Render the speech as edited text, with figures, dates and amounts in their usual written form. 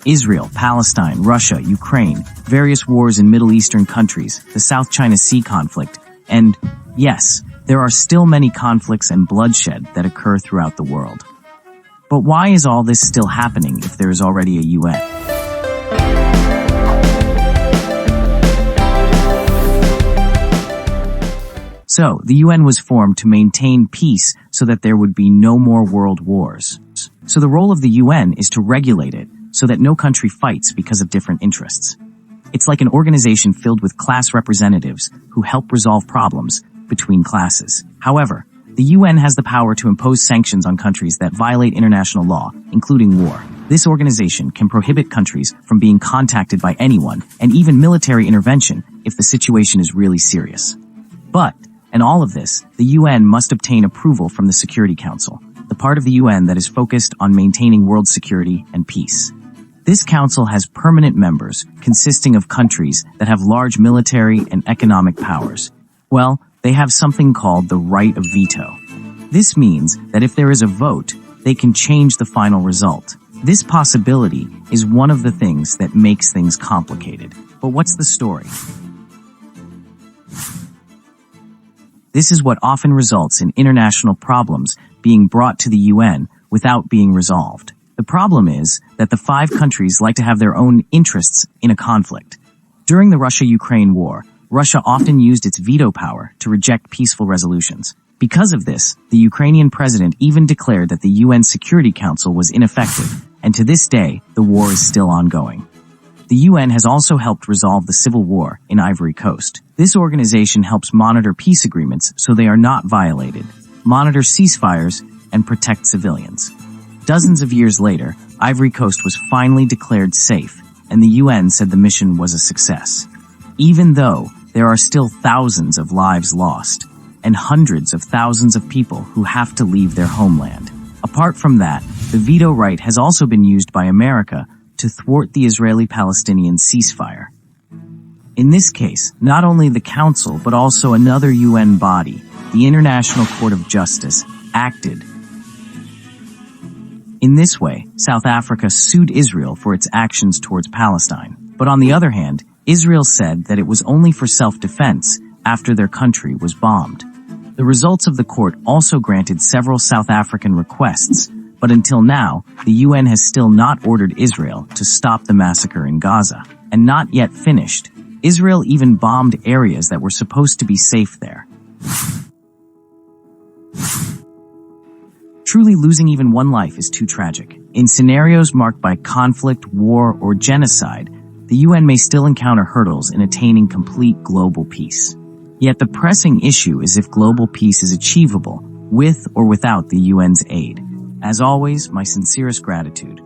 Israel, Palestine, Russia, Ukraine, various wars in Middle Eastern countries, the South China Sea conflict, and, yes, there are still many conflicts and bloodshed that occur throughout the world. But why is all this still happening if there is already a UN? So, the UN was formed to maintain peace so that there would be no more world wars. So the role of the UN is to regulate it so that no country fights because of different interests. It's like an organization filled with class representatives who help resolve problems between classes. However, the UN has the power to impose sanctions on countries that violate international law, including war. This organization can prohibit countries from being contacted by anyone and even military intervention if the situation is really serious. But, in all of this, the UN must obtain approval from the Security Council, the part of the UN that is focused on maintaining world security and peace. This council has permanent members consisting of countries that have large military and economic powers. Well, they have something called the right of veto. This means that if there is a vote, they can change the final result. This possibility is one of the things that makes things complicated. But what's the story? This is what often results in international problems being brought to the UN without being resolved. The problem is that the 5 countries like to have their own interests in a conflict. During the Russia-Ukraine war, Russia often used its veto power to reject peaceful resolutions. Because of this, the Ukrainian president even declared that the UN Security Council was ineffective, and to this day, the war is still ongoing. The UN has also helped resolve the civil war in Ivory Coast. This organization helps monitor peace agreements so they are not violated, monitor ceasefires, and protect civilians. Dozens of years later, Ivory Coast was finally declared safe, and the UN said the mission was a success. Even though there are still thousands of lives lost, and hundreds of thousands of people who have to leave their homeland. Apart from that, the veto right has also been used by America to thwart the Israeli-Palestinian ceasefire. In this case, not only the Council but also another UN body, the International Court of Justice, acted. In this way, South Africa sued Israel for its actions towards Palestine. But on the other hand, Israel said that it was only for self-defense after their country was bombed. The results of the court also granted several South African requests, but until now, the UN has still not ordered Israel to stop the massacre in Gaza. And not yet finished, Israel even bombed areas that were supposed to be safe there. Truly, losing even one life is too tragic. In scenarios marked by conflict, war, or genocide, the UN may still encounter hurdles in attaining complete global peace. Yet the pressing issue is if global peace is achievable, with or without the UN's aid. As always, my sincerest gratitude.